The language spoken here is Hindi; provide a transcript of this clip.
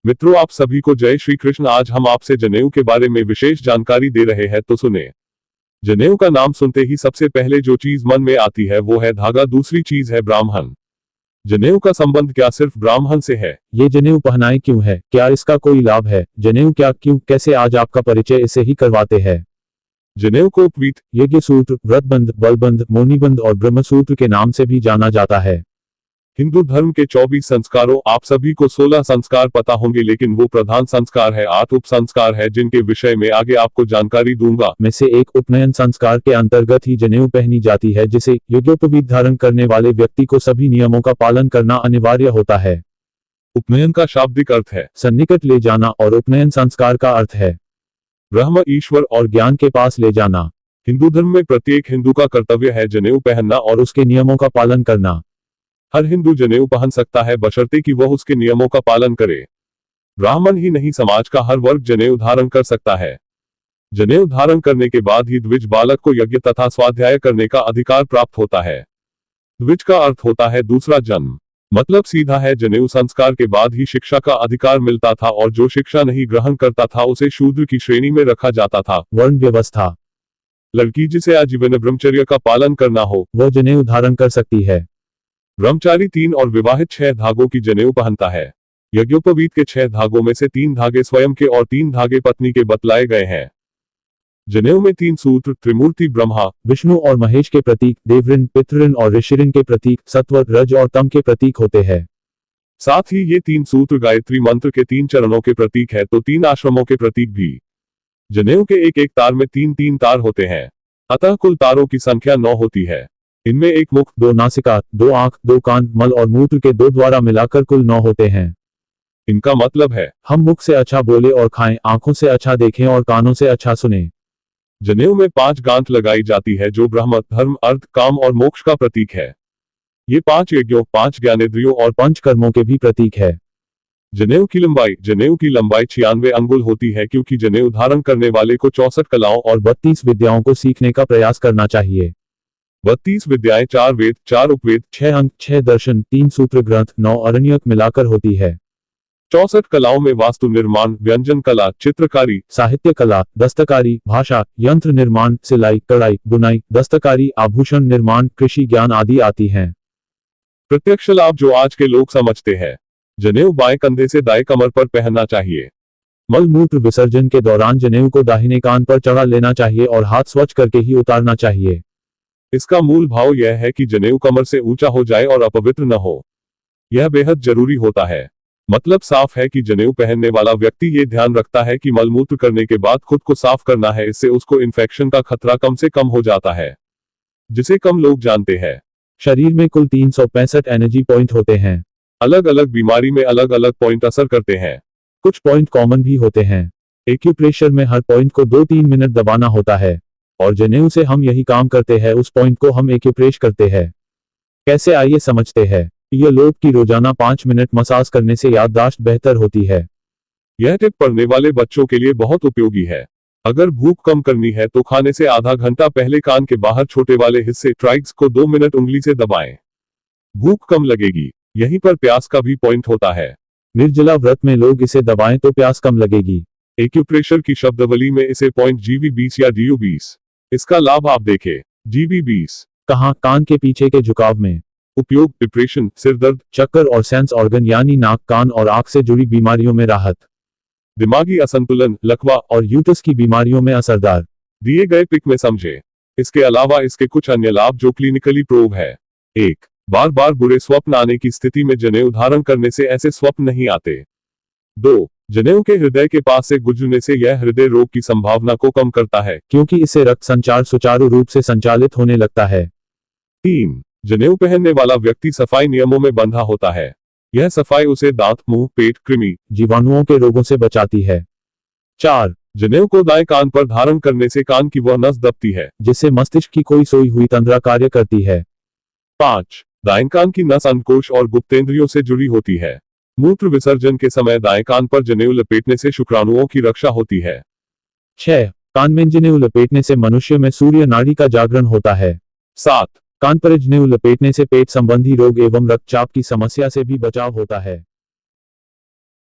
मित्रों, आप सभी को जय श्री कृष्ण। आज हम आपसे जनेऊ के बारे में विशेष जानकारी दे रहे हैं, तो सुने। जनेऊ का नाम सुनते ही सबसे पहले जो चीज मन में आती है वो है धागा, दूसरी चीज है ब्राह्मण। जनेऊ का संबंध क्या सिर्फ ब्राह्मण से है? ये जनेऊ पहनाए क्यों है? क्या इसका कोई लाभ है? जनेऊ क्या, क्यों, कैसे? आज आपका परिचय इसे ही करवाते हैं। जनेऊ को उपवीत, यज्ञ सूत्र, व्रतबंध, बलबंध, मौनीबंध और ब्रह्मसूत्र के नाम से भी जाना जाता है। हिंदू धर्म के 24 संस्कारों, आप सभी को 16 संस्कार पता होंगे, लेकिन वो प्रधान संस्कार है, 8 उप संस्कार है जिनके विषय में आगे आपको जानकारी दूंगा। में से एक उपनयन संस्कार के अंतर्गत ही जनेऊ पहनी जाती है, जिसे यज्ञोपवीत धारण करने वाले व्यक्ति को सभी नियमों का पालन करना अनिवार्य होता है। उपनयन का शाब्दिक अर्थ है सन्निकट ले जाना और उपनयन संस्कार का अर्थ है ब्रह्म, ईश्वर और ज्ञान के पास ले जाना। हिंदू धर्म में प्रत्येक हिंदू का कर्तव्य है जनेऊ पहनना और उसके नियमों का पालन करना। हर हिंदू जनेऊ पहन सकता है बशर्ते कि वह उसके नियमों का पालन करे। ब्राह्मण ही नहीं, समाज का हर वर्ग जनेऊ धारण कर सकता है। जनेऊ धारण करने के बाद ही द्विज बालक को यज्ञ तथा स्वाध्याय करने का अधिकार प्राप्त होता है। द्विज का अर्थ होता है दूसरा जन्म, मतलब सीधा है जनेऊ संस्कार के बाद ही शिक्षा का अधिकार मिलता था और जो शिक्षा नहीं ग्रहण करता था उसे शूद्र की श्रेणी में रखा जाता था। वर्ण व्यवस्था, लड़की जिसे आजीवन ब्रह्मचर्य का पालन करना हो वह जनेऊ धारण कर सकती है। ब्रह्मचारी 3 और विवाहित 6 धागों की जनेऊ पहनता है। यज्ञोपवीत के 6 धागों में से 3 धागे स्वयं के और 3 धागे पत्नी के बतलाए गए हैं। जनेऊ में 3 सूत्र, त्रिमूर्ति ब्रह्मा, विष्णु और महेश के प्रतीक, देवऋण, पितृऋण और ऋषिऋण के प्रतीक, सत्व, रज और तम के प्रतीक होते हैं। साथ ही ये 3 सूत्र गायत्री मंत्र के 3 चरणों के प्रतीक है, तो 3 आश्रमों के प्रतीक भी। जनेऊ के एक एक तार में 3-3 तार होते हैं, अतः कुल तारों की संख्या 9 होती है। इनमें एक मुख, 2 नासिका, 2 आंख, 2 कान, मल और मूत्र के 2 द्वारा मिलाकर कुल 9 होते हैं। इनका मतलब है हम मुख से अच्छा बोले और खाएं, आंखों से अच्छा देखें और कानों से अच्छा सुने। जनेऊ में 5 गांठ लगाई जाती है जो ब्रह्म, धर्म, अर्थ, काम और मोक्ष का प्रतीक है। ये 5 यज्ञों, 5 ज्ञानेंद्रियों और 5 कर्मों के भी प्रतीक है। जनेऊ की लंबाई 96 अंगुल होती है, क्योंकि जनेऊ धारण करने वाले को 64 कलाओं और 32 विद्याओं को सीखने का प्रयास करना चाहिए। 32 विद्याएं 4 वेद, 4 उपवेद, 6 अंक, 6 दर्शन, 3 सूत्र ग्रंथ, 9 अरण्यक मिलाकर होती है। 64 कलाओं में वास्तु निर्माण, व्यंजन कला, चित्रकारी, साहित्य कला, दस्तकारी, भाषा, यंत्र निर्माण, सिलाई, कढ़ाई, बुनाई, दस्तकारी, आभूषण निर्माण, कृषि ज्ञान आदि आती हैं। प्रत्यक्ष लाभ जो आज के लोग समझते हैं। जनेऊ बाएं कंधे से दाएं कमर पर पहनना चाहिए। मल मूत्र विसर्जन के दौरान जनेऊ को दाहिने कान पर चढ़ा लेना चाहिए और हाथ स्वच्छ करके ही उतारना चाहिए। इसका मूल भाव यह है कि जनेऊ कमर से ऊंचा हो जाए और अपवित्र न हो। यह बेहद जरूरी होता है। मतलब साफ है कि जनेऊ पहनने वाला व्यक्ति ये ध्यान रखता है कि मलमूत्र करने के बाद खुद को साफ करना है, इससे उसको इन्फेक्शन का खतरा कम से कम हो जाता है, जिसे कम लोग जानते हैं। शरीर में कुल 365 एनर्जी पॉइंट होते हैं। अलग अलग बीमारी में अलग अलग पॉइंट असर करते हैं। कुछ पॉइंट कॉमन भी होते हैं। एक्यूप्रेशर में हर पॉइंट को 2-3 मिनट दबाना होता है और जनेऊ से हम यही काम करते हैं, उस पॉइंट को हम एक्यूप्रेश करते हैं। कैसे, आइए समझते हैं। यह लोग की रोजाना 5 मिनट मसाज करने से याददाश्त बेहतर होती है। यह टिप पढ़ने वाले बच्चों के लिए बहुत उपयोगी है। अगर भूख कम करनी है तो खाने से आधा घंटा पहले कान के बाहर छोटे वाले हिस्से ट्राइग्स को 2 मिनट उंगली से दबाएं। भूख कम लगेगी। यहीं पर प्यास का भी पॉइंट होता है। निर्जला व्रत में लोग इसे दबाएं तो प्यास कम लगेगी। एक्यूप्रेशर की शब्दावली में इसे पॉइंट GV20 या DU20। इसका लाभ आप देखें। GV20 कहाँ? कान के पीछे के झुकाव में। उपयोग, डिप्रेशन, सिरदर्द, चक्कर और सेंस ऑर्गन यानी नाक, कान और आंख से जुड़ी बीमारियों में राहत, दिमागी असंतुलन, लकवा और यूट्रस की बीमारियों में असरदार। दिए गए पिक में समझे। इसके अलावा इसके कुछ अन्य लाभ जो क्लिनिकली प्रूव है। 1. बार बार बुरे स्वप्न आने की स्थिति में जनेऊ धारण करने से ऐसे स्वप्न नहीं आते। 2. जनेऊ के हृदय के पास से गुजरने से यह हृदय रोग की संभावना को कम करता है, क्योंकि इससे रक्त संचार सुचारू रूप से संचालित होने लगता है। 3. जनेऊ पहनने वाला व्यक्ति सफाई नियमों में बंधा होता है। यह सफाई उसे दांत, मुंह, पेट, कृमि, जीवाणुओं के रोगों से बचाती है। 4. जनेऊ को दाएं कान पर धारण करने से कान की वह नस दबती है जिससे मस्तिष्क की कोई सोई हुई तंद्रा कार्य करती है। 5. दाएं कान की नस अंडकोश और गुप्तेंद्रियों से जुड़ी होती है। मूत्र विसर्जन के समय दाएं कान पर जनेऊ लपेटने से शुक्राणुओं की रक्षा होती है। 6. कान में जनेऊ लपेटने से मनुष्य में सूर्य नाड़ी का जागरण होता है। 7. कान पर जनेऊ लपेटने से पेट संबंधी रोग एवं रक्तचाप की समस्या से भी बचाव होता है।